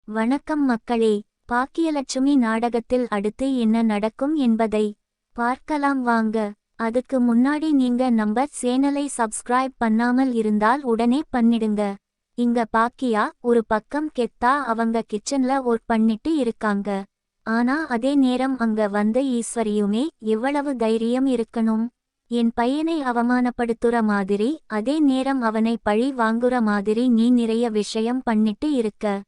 வணக்கம் மக்களே. பாக்கியலட்சுமி நாடகத்தில் அடுத்து என்ன நடக்கும் என்பதை பார்க்கலாம் வாங்க. அதுக்கு முன்னாடி நீங்க நம்ம சேனலை சப்ஸ்கிரைப் பண்ணாமல் இருந்தால் உடனே பண்ணிடுங்க. இங்க பாக்கியா ஒரு பக்கம் கெத்தா அவங்க கிச்சன்ல ஒர்க் பண்ணிட்டு இருக்காங்க. ஆனா அதே நேரம் அங்க வந்த ஈஸ்வரியுமே எவ்வளவு தைரியம் இருக்கணும். என் பையனை அவமானப்படுத்துற மாதிரி அதே நேரம் அவனை பழி வாங்குற மாதிரி நீ நிறைய விஷயம் பண்ணிட்டு இருக்க.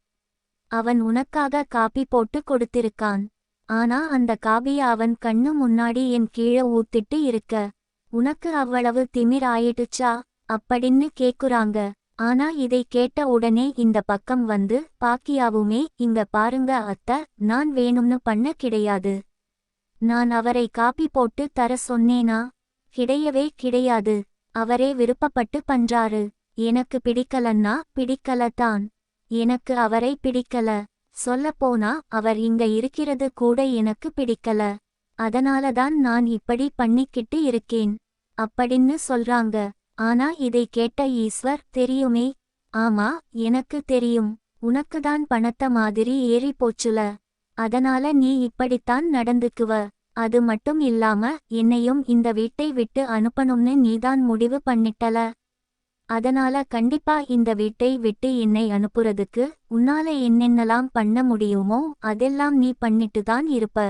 அவன் உனக்காக காபி போட்டு கொடுத்திருக்கான். ஆனா அந்த காபிய அவன் கண்ணு முன்னாடி என் கீழே ஊத்திட்டு இருக்க. உனக்கு அவ்வளவு திமிர் ஆயிடுச்சா அப்படின்னு கேக்குறாங்க. ஆனா இதை கேட்ட உடனே இந்த பக்கம் வந்து பாக்கியாவுமே இங்க பாருங்க அத்த, நான் வேணும்னு பண்ண கிடையாது. நான் அவரை காபி போட்டு தர சொன்னேனா? கிடையவே கிடையாது. அவரே விருப்பப்பட்டு பண்றாரு. எனக்கு பிடிக்கலன்னா பிடிக்கலதான். எனக்கு அவரை பிடிக்கல. சொல்லப்போனா அவர் இங்க இருக்கிறது கூட எனக்கு பிடிக்கல. அதனாலதான் நான் இப்படி பண்ணிக்கிட்டு இருக்கேன் அப்படின்னு சொல்றாங்க. ஆனா இதை கேட்ட ஈஸ்வர், தெரியுமே. ஆமா, எனக்கு தெரியும். உனக்குதான் பணத்த மாதிரி ஏறி போச்சுல. அதனால நீ இப்படித்தான் நடந்துக்குவ. அது மட்டும் இல்லாம என்னையும் இந்த வீட்டை விட்டு அனுப்பணும்னு நீதான் முடிவு பண்ணிட்டல. அதனால கண்டிப்பா இந்த வீட்டை விட்டு என்னை அனுப்புறதுக்கு உன்னால என்னென்னலாம் பண்ண முடியுமோ அதெல்லாம் நீ பண்ணிட்டுதான் இருப்ப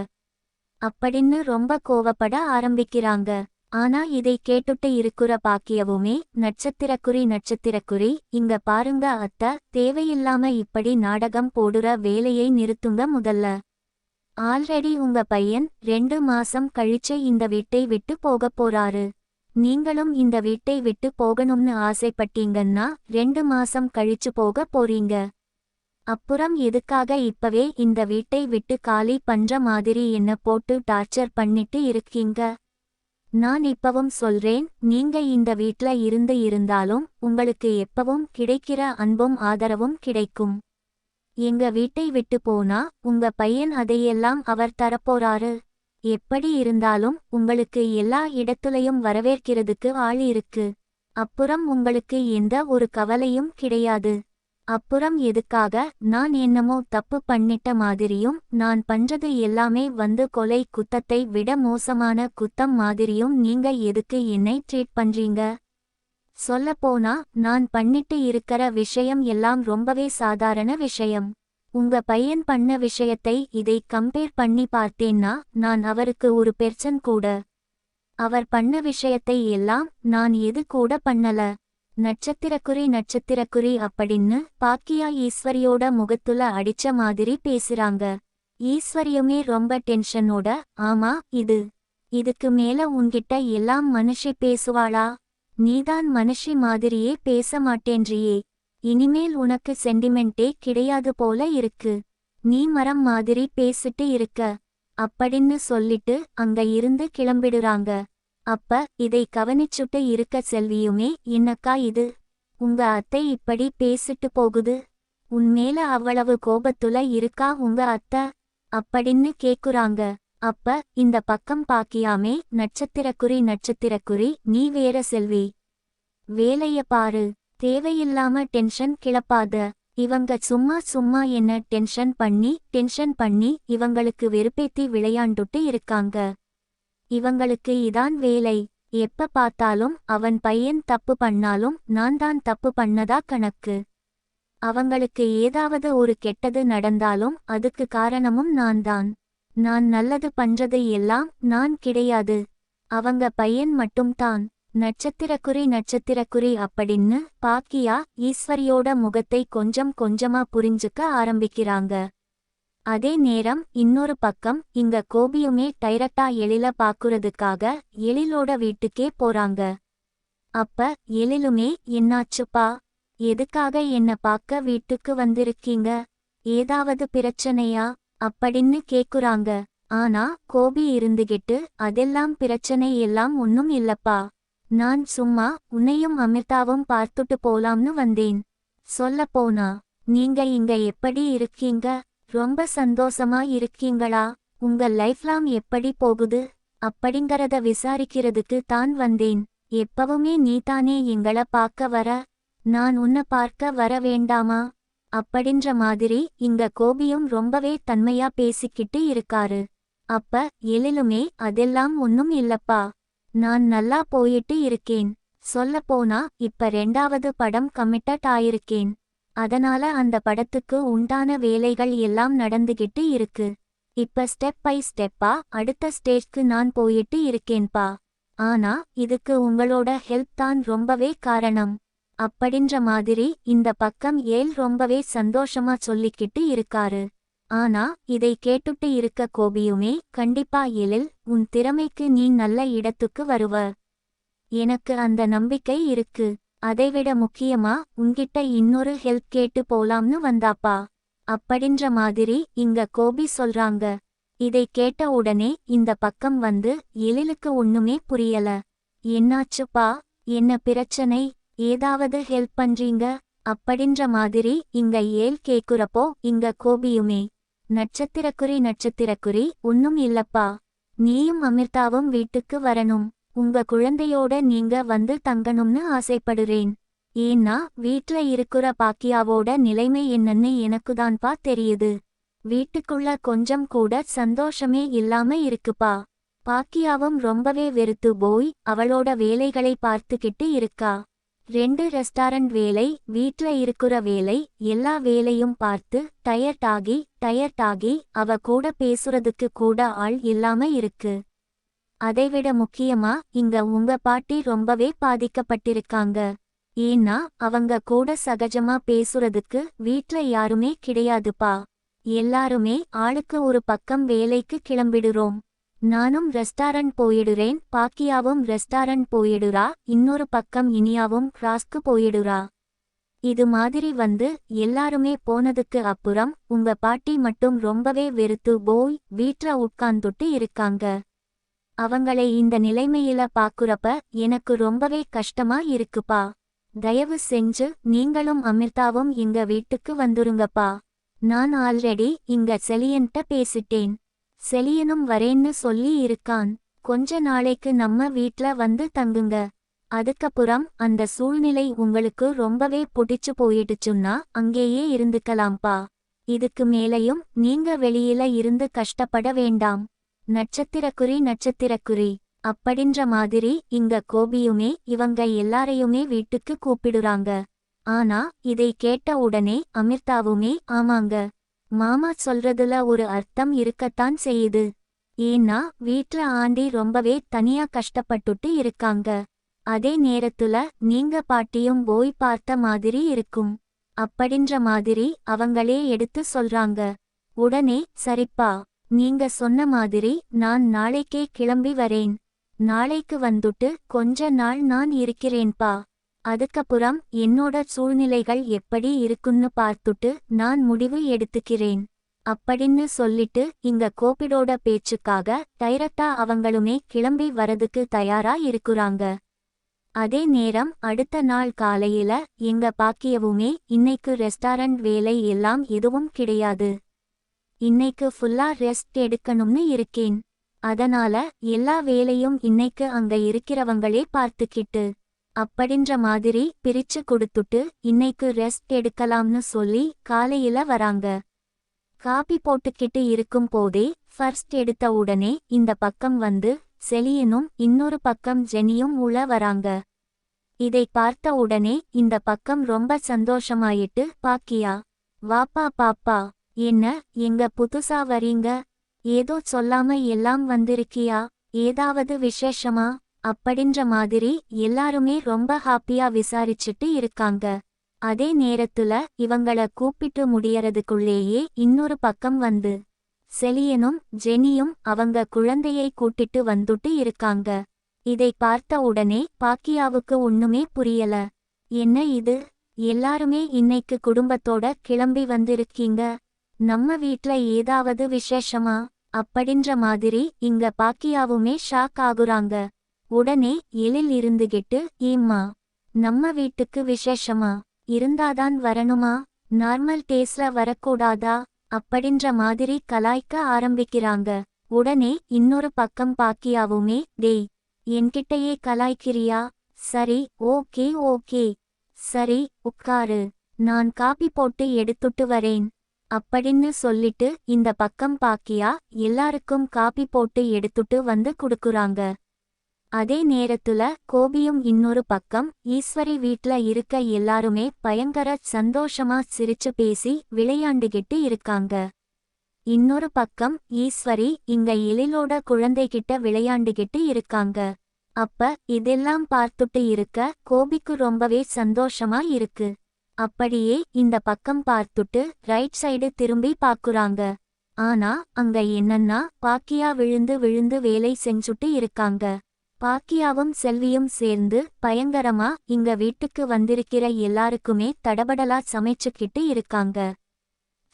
அப்படின்னு ரொம்ப கோவப்பட ஆரம்பிக்கிறாங்க. ஆனா இதை கேட்டுட்டு இருக்கிற பாக்கியவுமே நட்சத்திரக்குறி இங்க பாருங்க அத்த, தேவையில்லாம இப்படி நாடகம் போடுற வேலையை நிறுத்துங்க முதல்ல. ஆல்ரெடி உங்க பையன் 2 மாசம் கழிச்சு இந்த வீட்டை விட்டு போகப் போறாரு. நீங்களும் இந்த வீட்டை விட்டு போகணும்னு ஆசைப்பட்டீங்கன்னா 2 மாசம் கழிச்சு போக போறீங்க. அப்புறம் எதுக்காக இப்பவே இந்த வீட்டை விட்டு காலி பண்ற மாதிரி என்ன போட்டு டார்ச்சர் பண்ணிட்டு இருக்கீங்க? நான் இப்பவும் சொல்றேன், நீங்க இந்த வீட்ல இருந்தாலும் உங்களுக்கு எப்பவும் கிடைக்கிற அன்பும் ஆதரவும் கிடைக்கும். எங்க வீட்டை விட்டு போனா உங்க பையன் அதையெல்லாம் அவர் தரப்போறாரு. எப்படி இருந்தாலும் உங்களுக்கு எல்லா இடத்துலயும் வரவேற்கிறதுக்கு ஆள் இருக்கு. அப்புறம் உங்களுக்கு எந்த ஒரு கவலையும் கிடையாது. அப்புறம் எதுக்காக நான் என்னமோ தப்பு பண்ணிட்ட மாதிரியும் நான் பண்றது எல்லாமே வந்து கொலை குத்தத்தை விட மோசமான குத்தம் மாதிரியும் நீங்க எதுக்கு என்னை ட்ரீட் பண்றீங்க? சொல்லப்போனா நான் பண்ணிட்டு இருக்கிற விஷயம் எல்லாம் ரொம்பவே சாதாரண விஷயம். உங்க பையன் பண்ண விஷயத்தை இதை கம்பேர் பண்ணி பார்த்தேன்னா நான் அவருக்கு ஒரு பெர்சன் கூட. அவர் பண்ண விஷயத்தை எல்லாம் நான் எது கூட பண்ணல. நட்சத்திரக்குறி அப்படின்னு பாக்கியா ஈஸ்வரியோட முகத்துல அடிச்ச மாதிரி பேசுறாங்க. ஈஸ்வரியுமே ரொம்ப டென்ஷனோட, ஆமா, இதுக்கு மேல உன்கிட்ட எல்லாம் மனுஷி பேசுவாளா? நீதான் மனுஷி மாதிரியே பேச மாட்டேன்றியே. இனிமேல் உனக்கு சென்டிமெண்டே கிடையாது போல இருக்கு. நீ மரம் மாதிரி பேசிட்டு இருக்க அப்படின்னு சொல்லிட்டு அங்க இருந்து கிளம்பிடுறாங்க. அப்ப இதை கவனிச்சுட்டு இருக்க செல்வியுமே, என்னக்கா இது? உங்க அத்தை இப்படி பேசிட்டு போகுது. உன்மேல அவ்வளவு கோபத்துல இருக்கா உங்க அத்தை அப்படின்னு கேக்குறாங்க. அப்ப இந்த பக்கம் பாக்கியாமே, நட்சத்திரக்குறி நீ வேற செல்வி. வேலைய பாரு. தேவையில்லாம டென்ஷன் கிளப்பாத. இவங்க சும்மா என்ன டென்ஷன் பண்ணி இவங்களுக்கு வெறுப்பேத்தி விளையாண்டுட்டு இருக்காங்க. இவங்களுக்கு இதான் வேலை. எப்ப பார்த்தாலும் அவன் பையன் தப்பு பண்ணாலும் நான் தான் தப்பு பண்ணதா கணக்கு. அவங்களுக்கு ஏதாவது ஒரு கெட்டது நடந்தாலும் அதுக்கு காரணமும் நான் தான். நான் நல்லது பண்றது எல்லாம் நான் கிடையாது. அவங்க பையன் மட்டும்தான். நட்சத்திரக்குறி அப்படின்னு பாக்கியா ஈஸ்வரியோட முகத்தை கொஞ்சம் கொஞ்சமா புரிஞ்சுக்க ஆரம்பிக்கிறாங்க. அதே நேரம் இன்னொரு பக்கம் இங்க கோபியுமே டைரக்டா எழில பாக்குறதுக்காக எழிலோட வீட்டுக்கே போறாங்க. அப்ப எழிலுமே, என்னாச்சுப்பா? எதுக்காக என்ன பார்க்க வீட்டுக்கு வந்திருக்கீங்க? ஏதாவது பிரச்சனையா அப்படின்னு கேக்குறாங்க. ஆனா கோபி இருந்துகிட்டு, அதெல்லாம் பிரச்சனை எல்லாம் ஒன்னும் இல்லப்பா. நான் சும்மா உன்னையும் அமிர்தாவும் பார்த்துட்டு போலாம்னு வந்தேன். சொல்லப்போனா நீங்க இங்க எப்படி இருக்கீங்க? ரொம்ப சந்தோஷமா இருக்கீங்களா? உங்க லைஃப்லாம் எப்படி போகுது அப்படிங்கறத விசாரிக்கிறதுக்கு தான் வந்தேன். எப்பவுமே நீதானே எங்கள பார்க்க வர. நான் உன்னை பார்க்க வர வேண்டாமா? அப்படின்ற மாதிரி இங்க கோபியும் ரொம்பவே தன்மையா பேசிக்கிட்டு இருக்காரு. அப்ப எழிலுமே அதெல்லாம் ஒன்னும் இல்லப்பா, நான் நல்லா போயிட்டு இருக்கேன். சொல்லப்போனா இப்ப 2வது படம் கமிட்டட் ஆயிருக்கேன். அதனால அந்த படத்துக்கு உண்டான வேலைகள் எல்லாம் நடந்துகிட்டு இருக்கு. இப்ப ஸ்டெப் பை ஸ்டெப்பா அடுத்த ஸ்டேஜ்க்கு நான் போயிட்டு இருக்கேன்பா. ஆனா இதுக்கு உங்களோட ஹெல்ப் தான் ரொம்பவே காரணம். அப்படின்ற மாதிரி இந்த பக்கம் ஏல் ரொம்பவே சந்தோஷமா சொல்லிக்கிட்டு இருக்காரு. ஆனா இதை கேட்டுட்டு இருக்க கோபியுமே, கண்டிப்பா எழில், உன் திறமைக்கு நீ நல்ல இடத்துக்கு வருவ. எனக்கு அந்த நம்பிக்கை இருக்கு. அதைவிட முக்கியமா உன்கிட்ட இன்னொரு ஹெல்ப் கேட்டு போலாம்னு வந்தாப்பா. அப்படின்ற மாதிரி இங்க கோபி சொல்றாங்க. இதை கேட்ட உடனே இந்த பக்கம் வந்து எழிலுக்கு ஒண்ணுமே புரியல. என்னாச்சுப்பா, என்ன பிரச்சனை, ஏதாவது ஹெல்ப் பண்றீங்க அப்படின்ற மாதிரி இங்க ஏல் கேக்குறப்போ இங்க கோபியுமே, நட்சத்திரக்குறி ஒன்னும் இல்லப்பா, நீயும் அமிர்தாவும் வீட்டுக்கு வரணும். உங்க குழந்தையோட நீங்க வந்து தங்கணும்னு ஆசைப்படுறேன். ஏன்னா வீட்ல இருக்கிற பாக்கியாவோட நிலைமை என்னன்னு எனக்குதான்பா தெரியுது. வீட்டுக்குள்ள கொஞ்சம் கூட சந்தோஷமே இல்லாம இருக்குப்பா. பாக்கியாவும் ரொம்பவே வெறுத்து போய் அவளோட வேலைகளை பார்த்துக்கிட்டு இருக்கா. 2 ரெஸ்டாரண்ட் வேலை, வீட்ல இருக்கிற வேலை, எல்லா வேலையும் பார்த்து டயர்ட் ஆகி அவ கூட பேசுறதுக்கு கூட ஆள் இல்லாம இருக்கு. அதைவிட முக்கியமா இங்க உங்க பாட்டி ரொம்பவே பாதிக்கப்பட்டிருக்காங்க. ஏன்னா அவங்க கூட சகஜமா பேசுறதுக்கு வீட்ல யாருமே கிடையாதுப்பா. எல்லாருமே ஆளுக்கு ஒரு பக்கம் வேலைக்கு கிளம்பிடுறோம். நானும் ரெஸ்டாரண்ட் போயிடுறேன், பாக்கியாவும் ரெஸ்டாரண்ட் போயிடுறா, இன்னொரு பக்கம் இனியாவும் கிளாஸ்க்கு போயிடுறா. இது மாதிரி வந்து எல்லாருமே போனதுக்கு அப்புறம் உங்க பாட்டி மட்டும் ரொம்பவே வெறுத்து போய் வீட்ல உட்கார்ந்துட்டு இருக்காங்க. அவங்களை இந்த நிலைமையில பாக்குறப்ப எனக்கு ரொம்பவே கஷ்டமா இருக்குப்பா. தயவு செஞ்சு நீங்களும் அமிர்தாவும் எங்க வீட்டுக்கு வந்துருங்கப்பா. நான் ஆல்ரெடி இங்க செலியன்ட்ட பேசிட்டேன். செலியனும் வரேன்னு சொல்லி இருக்கான். கொஞ்ச நாளைக்கு நம்ம வீட்ல வந்து தங்குங்க. அதுக்கப்புறம் அந்த சூழ்நிலை உங்களுக்கு ரொம்பவே பிடிச்சு போயிடுச்சுன்னா அங்கேயே இருந்துக்கலாம்ப்பா. இதுக்கு மேலையும் நீங்க வெளியில இருந்து கஷ்டப்பட வேண்டாம். நட்சத்திரக்குறி அப்படின்ற மாதிரி இங்க கோபியுமே இவங்க எல்லாரையுமே வீட்டுக்கு கூப்பிடுறாங்க. ஆனா இதை கேட்ட உடனே அமிர்தாவுமே, ஆமாங்க, மாமா சொல்றதுல ஒரு அர்த்தம் இருக்கத்தான் செய்யுது. ஏன்னா வீட்ல ஆண்டி ரொம்பவே தனியா கஷ்டப்பட்டுட்டு இருக்காங்க. அதே நேரத்துல நீங்க பாட்டியும் போய் பார்த்த மாதிரி இருக்கும். அப்படின்ற மாதிரி அவங்களே எடுத்து சொல்றாங்க. உடனே, சரிப்பா, நீங்க சொன்ன மாதிரி நான் நாளைக்கே கிளம்பி வரேன். நாளைக்கு வந்துட்டு கொஞ்ச நாள் நான் இருக்கிறேன்பா. அதுக்கப்புறம் என்னோட சூழ்நிலைகள் எப்படி இருக்குன்னு பார்த்துட்டு நான் முடிவு எடுத்துக்கிறேன் அப்படின்னு சொல்லிட்டு இங்க கோபிடோட பேச்சுக்காக டைரக்டா அவங்களுமே கிளம்பி வரதுக்கு தயாரா இருக்குறாங்க. அதே நேரம் அடுத்த நாள் காலையில எங்க பாக்கியவுமே, இன்னைக்கு ரெஸ்டாரண்ட் வேலை எல்லாம் எதுவும் கிடையாது. இன்னைக்கு ஃபுல்லா ரெஸ்ட் எடுக்கணும்னு இருக்கேன். அதனால எல்லா வேலையும் இன்னைக்கு அங்க இருக்கிறவங்களே பார்த்துக்கிட்டு அப்படின்ற மாதிரி பிரிச்சு கொடுத்துட்டு இன்னைக்கு ரெஸ்ட் எடுக்கலாம்னு சொல்லி காலையில வராங்க. காபி போட்டுக்கிட்டு இருக்கும் போதே ஃபர்ஸ்ட் எடுத்த உடனே இந்த பக்கம் வந்து செலியனும் இன்னொரு பக்கம் ஜெனியும் உள்ள வராங்க. இதை பார்த்த உடனே இந்த பக்கம் ரொம்ப சந்தோஷமாயிட்டு, பாக்கியா, வாப்பா பாப்பா, என்ன எங்க புதுசா வரீங்க, ஏதோ சொல்லாம எல்லாம் வந்திருக்கியா, ஏதாவது விசேஷமா அப்படின்ற மாதிரி எல்லாருமே ரொம்ப ஹாப்பியா விசாரிச்சுட்டு இருக்காங்க. அதே நேரத்துல இவங்கள கூப்பிட்டு முடியறதுக்குள்ளேயே இன்னொரு பக்கம் வந்து செலியனும் ஜெனியும் அவங்க குழந்தையை கூட்டிட்டு வந்துட்டு இருக்காங்க. இதை பார்த்த உடனே பாக்கியாவுக்கு ஒண்ணுமே புரியல. என்ன இது, எல்லாருமே இன்னைக்கு குடும்பத்தோட கிளம்பி வந்திருக்கீங்க, நம்ம வீட்ல ஏதாவது விசேஷமா அப்படின்ற மாதிரி இங்க பாக்கியாவுமே ஷாக் ஆகுறாங்க. உடனே எழில் இருந்துகிட்டு, ஏம்மா, நம்ம வீட்டுக்கு விசேஷமா இருந்தாதான் வரணுமா, நார்மல் டேஸ்ல வரக்கூடாதா அப்படின்ற மாதிரி கலாய்க்க ஆரம்பிக்கிறாங்க. உடனே இன்னொரு பக்கம் பாக்கியாவுமே, டேய், என்கிட்டயே கலாய்க்கிறியா, சரி ஓகே சரி உட்காரு, நான் காபி போட்டு எடுத்துட்டு வரேன் அப்படின்னு சொல்லிட்டு இந்த பக்கம் பாக்கியா எல்லாருக்கும் காபி போட்டு எடுத்துட்டு வந்து குடுக்குறாங்க. அதே நேரத்துல கோபியும் இன்னொரு பக்கம் ஈஸ்வரி வீட்ல இருக்க எல்லாருமே பயங்கர சந்தோஷமா சிரிச்சு பேசி விளையாண்டுகிட்டு இருக்காங்க. இன்னொரு பக்கம் ஈஸ்வரி இங்க எழிலோட குழந்தைகிட்ட விளையாண்டுகிட்டு இருக்காங்க. அப்ப இதெல்லாம் பார்த்துட்டு இருக்க கோபிக்கு ரொம்பவே சந்தோஷமா இருக்கு. அப்படியே இந்த பக்கம் பார்த்துட்டு ரைட் சைடு திரும்பி பாக்குறாங்க. ஆனா அங்க என்னன்னா பாக்கியா விழுந்து விழுந்து வேலை செஞ்சுட்டு இருக்காங்க. பாக்கியாவும் செல்வியும் சேர்ந்து பயங்கரமா இங்க வீட்டுக்கு வந்திருக்கிற எல்லாருக்குமே தடபடலா சமைச்சுக்கிட்டு இருக்காங்க.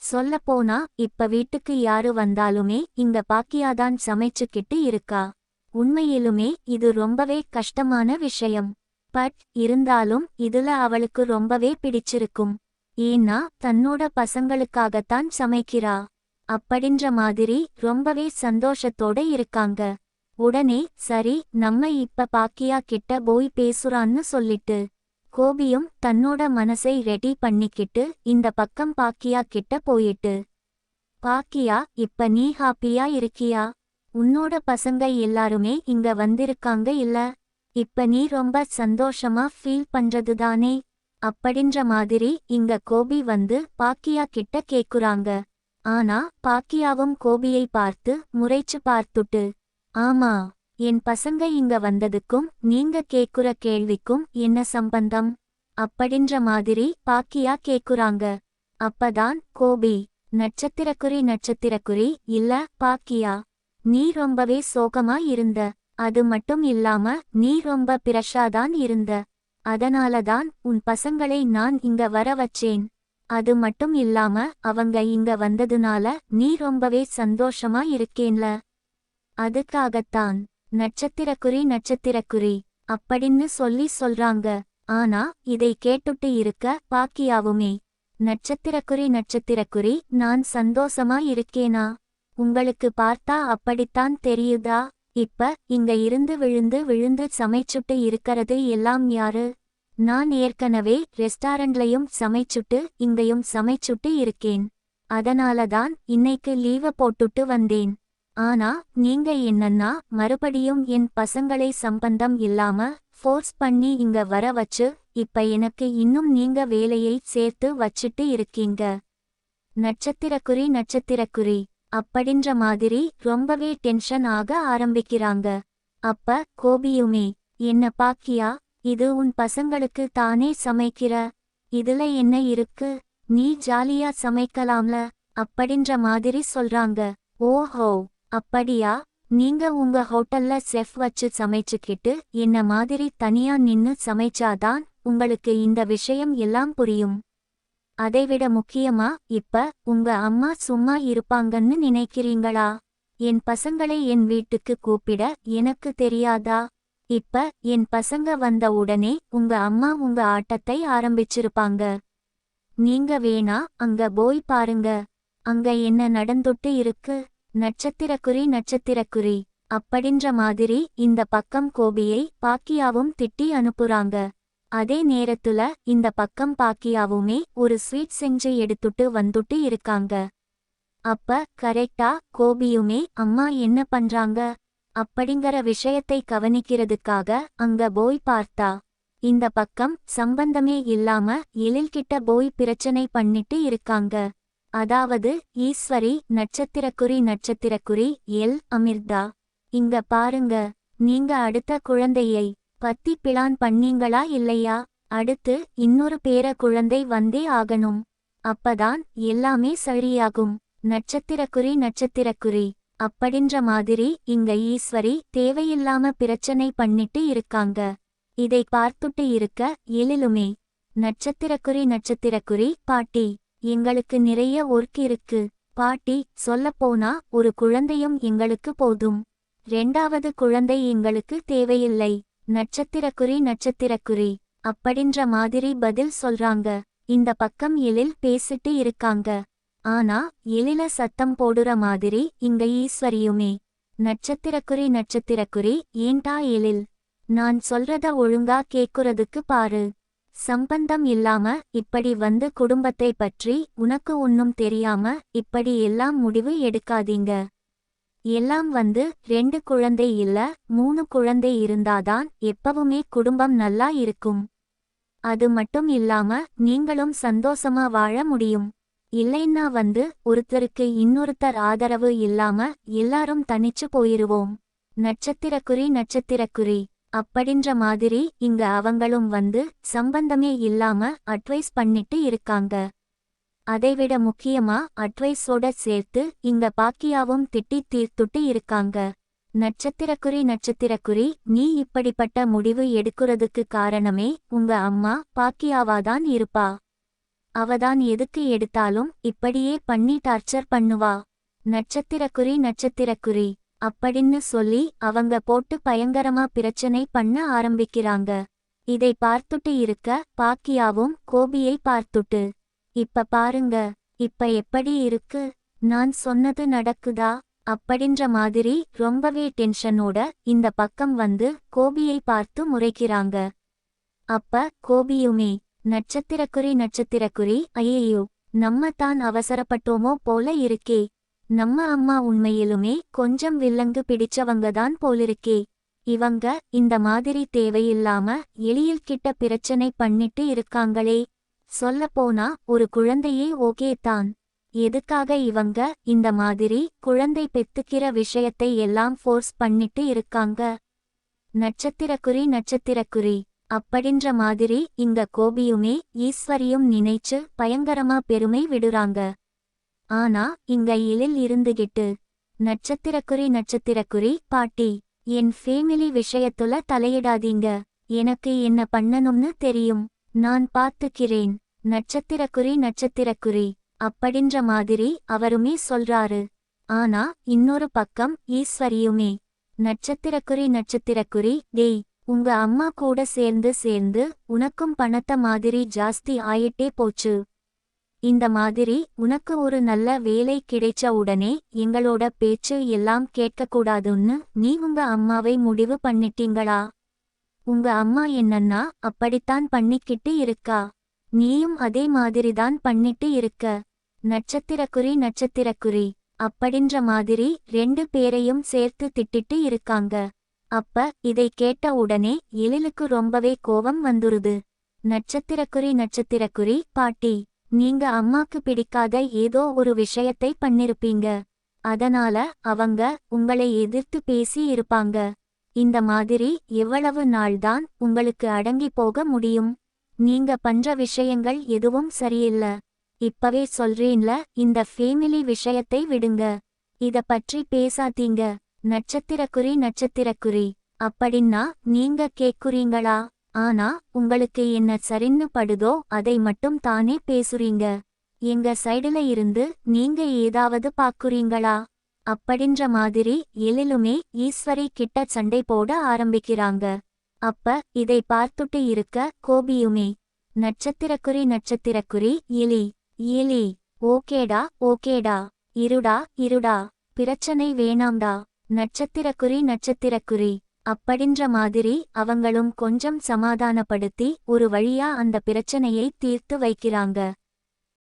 சொல்லப்போனா இப்ப வீட்டுக்கு யாரு வந்தாலுமே இங்க பாக்கியாதான் சமைச்சுக்கிட்டு இருக்கா. உண்மையிலுமே இது ரொம்பவே கஷ்டமான விஷயம். பட் இருந்தாலும் இதுல அவளுக்கு ரொம்பவே பிடிச்சிருக்கும். ஏன்னா தன்னோட பசங்களுக்காகத்தான் சமைக்கிறா. அப்படின்ற மாதிரி ரொம்பவே சந்தோஷத்தோட இருக்காங்க. உடனே சரி நம்ம இப்ப பாக்கியா கிட்ட போய் பேசுறான்னு சொல்லிட்டு கோபியும் தன்னோட மனசை ரெடி பண்ணிக்கிட்டு இந்த பக்கம் பாக்கியா கிட்ட போயிட்டு, பாக்கியா இப்ப நீ ஹாப்பியா இருக்கியா? உன்னோட பசங்க எல்லாருமே இங்க வந்திருக்காங்க இல்ல? இப்ப நீ ரொம்ப சந்தோஷமா ஃபீல் பண்றதுதானே? அப்படின்ற மாதிரி இங்க கோபி வந்து பாக்கியா கிட்ட கேக்குறாங்க. ஆனா பாக்கியாவும் கோபியை பார்த்து முறைச்சு பார்த்துட்டு, ஆமா, என் பசங்க இங்க வந்ததுக்கும் நீங்க கேக்குற கேள்விக்கும் என்ன சம்பந்தம்? அப்படின்ற மாதிரி பாக்கியா கேக்குறாங்க. அப்பதான் கோபி, நட்சத்திரக்குறி இல்ல பாக்கியா, நீ ரொம்பவே சோகமா இருந்த. அது மட்டும் இல்லாம நீ ரொம்ப பிரஷாதான் இருந்த. அதனாலதான் உன் பசங்களை நான் இங்க வர வச்சேன். அது மட்டும் இல்லாம அவங்க இங்க வந்ததுனால நீ ரொம்பவே சந்தோஷமா இருக்கேன்ல. அதுக்காகத்தான் நட்சத்திரக்குறி அப்படின்னு சொல்றாங்க. ஆனா இதை கேட்டுட்டு இருக்க பாக்கியாவுமே, நட்சத்திரக்குறி நான் சந்தோஷமா இருக்கேனா? உங்களுக்கு பார்த்தா அப்படித்தான் தெரியுதா? இப்ப இங்க இருந்து விழுந்து விழுந்து சமைச்சுட்டு இருக்கறது எல்லாம் யாரு? நான் ஏற்கனவே ரெஸ்டாரண்ட்லயும் சமைச்சுட்டு இங்கேயும் சமைச்சுட்டு இருக்கேன். அதனாலதான் இன்னைக்கு லீவ போட்டுட்டு வந்தேன். ஆனா நீங்க என்னன்னா மறுபடியும் என் பசங்களை சம்பந்தம் இல்லாம ஃபோர்ஸ் பண்ணி இங்க வர வச்சு இப்ப எனக்கு இன்னும் நீங்க வேலையை சேர்த்து வச்சிட்டு இருக்கீங்க. நட்சத்திரக்குறி அப்படின்ற மாதிரி ரொம்பவே டென்ஷன் ஆக ஆரம்பிக்கிறாங்க. அப்ப கோபியுமே, என்ன பாக்கியா, இது உன் பசங்களுக்கு தானே சமைக்கிற, இதுல என்ன இருக்கு? நீ ஜாலியா சமைக்கலாம்ல அப்படின்ற மாதிரி சொல்றாங்க. ஓஹோ, அப்படியா? நீங்க உங்க ஹோட்டல்ல செஃப் வச்சு சமைச்சுக்கிட்டு என்ன மாதிரி தனியா நின்னு சமைச்சாதான் உங்களுக்கு இந்த விஷயம் எல்லாம் புரியும். அதைவிட முக்கியமா இப்ப உங்க அம்மா சும்மா இருப்பாங்கன்னு நினைக்கிறீங்களா? என் பசங்களை என் வீட்டுக்கு கூப்பிட எனக்கு தெரியாதா? இப்ப என் பசங்க வந்த உடனே உங்க அம்மா உங்க ஆட்டத்தை ஆரம்பிச்சிருப்பாங்க. நீங்க வேணா அங்க போய் பாருங்க, அங்க என்ன நடந்துட்டு இருக்கு. நட்சத்திரக்குறி அப்படின்ற மாதிரி இந்த பக்கம் கோபியை பாக்கியாவும் திட்டி அனுப்புறாங்க. அதே நேரத்துல இந்த பக்கம் பாக்கியாவுமே ஒரு ஸ்வீட் செஞ்சு எடுத்துட்டு வந்துட்டு இருக்காங்க. அப்ப கரெக்டா கோபியுமே அம்மா என்ன பண்றாங்க அப்படிங்கிற விஷயத்தை கவனிக்கிறதுக்காக அங்க போய் பார்த்தா, இந்த பக்கம் சம்பந்தமே இல்லாம எழில்கிட்ட போய் பிரச்சனை பண்ணிட்டு இருக்காங்க. அதாவது ஈஸ்வரி நட்சத்திரக்குறி எல் அமிர்தா, இங்க பாருங்க, நீங்க அடுத்த குழந்தையை பத்தி பிளான் பண்ணீங்களா இல்லையா? அடுத்து இன்னொரு பேர குழந்தை வந்தே ஆகணும். அப்பதான் எல்லாமே சரியாகும். நட்சத்திரக்குறி அப்படின்ற மாதிரி இங்க ஈஸ்வரி தேவையில்லாம பிரச்சனை பண்ணிட்டு இருக்காங்க. இதை பார்த்துட்டு இருக்க எழிலுமே, நட்சத்திரக்குறி பாட்டி, எங்களுக்கு நிறைய ஒர்க் இருக்கு பாட்டி. சொல்லப்போனா ஒரு குழந்தையும் எங்களுக்கு போதும், 2வது குழந்தை எங்களுக்கு தேவையில்லை. நட்சத்திரக்குறி அப்படின்ற மாதிரி பதில் சொல்றாங்க. இந்த பக்கம் எழில் பேசிட்டு இருக்காங்க. ஆனா எழில சத்தம் போடுற மாதிரி இங்க ஈஸ்வரியுமே, நட்சத்திரக்குறி ஏன்டா எழில், நான் சொல்றத ஒழுங்கா கேக்குறதுக்கு பாரு. சம்பந்தம் இல்லாம இப்படி வந்து குடும்பத்தை பற்றி உனக்கு ஒன்னும் தெரியாம இப்படி எல்லாம் முடிவு எடுக்காதீங்க. எல்லாம் வந்து 2 குழந்தை இல்ல 3 குழந்தை இருந்தாதான் எப்பவுமே குடும்பம் நல்லா இருக்கும். அது மட்டும் இல்லாம நீங்களும் சந்தோஷமா வாழ முடியும். இல்லைன்னா வந்து ஒருத்தருக்கு இன்னொருத்தர் ஆதரவு இல்லாம எல்லாரும் தனிச்சு போயிருவோம். நட்சத்திரக்குறி அப்படின்ற மாதிரி இங்க அவங்களும் வந்து சம்பந்தமே இல்லாம அட்வைஸ் பண்ணிட்டு இருக்காங்க. அதைவிட முக்கியமா அட்வைஸோட சேர்த்து இங்க பாக்கியாவும் திட்டி தீர்த்துட்டு இருக்காங்க. நட்சத்திரக்குறி நீ இப்படிப்பட்ட முடிவு எடுக்கிறதுக்கு காரணமே உங்க அம்மா பாக்கியாவாதான் இருப்பா. அவதான் எதுக்கு எடுத்தாலும் இப்படியே பண்ணி டார்ச்சர் பண்ணுவா. நட்சத்திரக்குறி அப்படின்னு சொல்லி அவங்க போட்டு பயங்கரமா பிரச்சனை பண்ண ஆரம்பிக்கிறாங்க. இதை பார்த்துட்டு இருக்க பாக்கியாவும் கோபியை பார்த்துட்டு, இப்ப பாருங்க, இப்ப எப்படி இருக்கு, நான் சொன்னது நடக்குதா அப்படின்ற மாதிரி ரொம்பவே டென்ஷனோட இந்த பக்கம் வந்து கோபியை பார்த்து முறைக்கிறாங்க. அப்ப கோபியுமே நட்சத்திரக்குறி ஐயையோ, நம்ம தான் அவசரப்பட்டோமோ போல இருக்கே, நம்ம அம்மா உண்மையிலுமே கொஞ்சம் வில்லங்கு பிடிச்சவங்கதான் போலிருக்கே, இவங்க இந்த மாதிரி தேவையில்லாம எலியில் கிட்ட பிரச்சனை பண்ணிட்டு இருக்காங்களே, சொல்லப்போனா ஒரு குழந்தையே ஓகே தான், எதுக்காக இவங்க இந்த மாதிரி குழந்தை பெத்துக்கிற விஷயத்தை எல்லாம் ஃபோர்ஸ் பண்ணிட்டு இருக்காங்க. நட்சத்திரக்குறி அப்படின்ற மாதிரி இங்க கோபியுமே ஈஸ்வரியும் நினைச்சு பயங்கரமா பெருமை விடுறாங்க. ஆனா இங்க எழில் இருந்துகிட்டு, நட்சத்திரக்குறி பாட்டி, என் ஃபேமிலி விஷயத்துல தலையிடாதீங்க, எனக்கு என்ன பண்ணணும்னு தெரியும், நான் பார்த்துக்கிறேன். நட்சத்திரக்குறி அப்படின்ற மாதிரி அவருமே சொல்றாரு. ஆனா இன்னொரு பக்கம் ஈஸ்வரியுமே நட்சத்திரக்குறி டேய், உங்க அம்மா கூட சேர்ந்து உனக்கும் பணத்த மாதிரி ஜாஸ்தி ஆயிட்டே போச்சு. இந்த மாதிரி உனக்கு ஒரு நல்ல வேலை கிடைச்ச உடனே எங்களோட பேச்சு எல்லாம் கேட்கக்கூடாதுன்னு நீ உங்க அம்மாவை முடிவு பண்ணிட்டீங்களா? உங்க அம்மா என்னன்னா அப்படித்தான் பண்ணிக்கிட்டு இருக்கா, நீயும் அதே மாதிரிதான் பண்ணிட்டு இருக்க. நட்சத்திரக்குறி அப்படின்ற மாதிரி 2 பேரையும் சேர்த்து திட்டிட்டு இருக்காங்க. அப்ப இதை கேட்ட உடனே எழிலுக்கு ரொம்பவே கோபம் வந்துருது. நட்சத்திரக்குறி பாட்டி, நீங்க அம்மாக்கு பிடிக்காத ஏதோ ஒரு விஷயத்தை பண்ணிருப்பீங்க, அதனால அவங்க உங்களை எதிர்த்து பேசி இருப்பாங்க. இந்த மாதிரி எவ்வளவு நாள்தான் உங்களுக்கு அடங்கி போக முடியும்? நீங்க பண்ற விஷயங்கள் எதுவும் சரியில்ல. இப்பவே சொல்றேன்ல, இந்த ஃபேமிலி விஷயத்தை விடுங்க, இத பற்றி பேசாதீங்க. நட்சத்திரக்குறி அப்படின்னா நீங்க கேக்குறீங்களா? ஆனா உங்களுக்கு என்ன சரின்னு படுதோ அதை மட்டும் தானே பேசுறீங்க. எங்க சைடுல இருந்து நீங்க ஏதாவது பாக்குறீங்களா அப்படின்ற மாதிரி எழிலுமே ஈஸ்வரி கிட்ட சண்டை போட ஆரம்பிக்கிறாங்க. அப்ப இதை பார்த்துட்டு இருக்க கோபியுமே நட்சத்திரக்குறி எலி ஓகேடா இருடா பிரச்சனை வேணாம்டா. நட்சத்திரக்குறி அப்படின்ற மாதிரி அவங்களும் கொஞ்சம் சமாதானப்படுத்தி ஒரு வழியா அந்த பிரச்சனையை தீர்த்து வைக்கிறாங்க.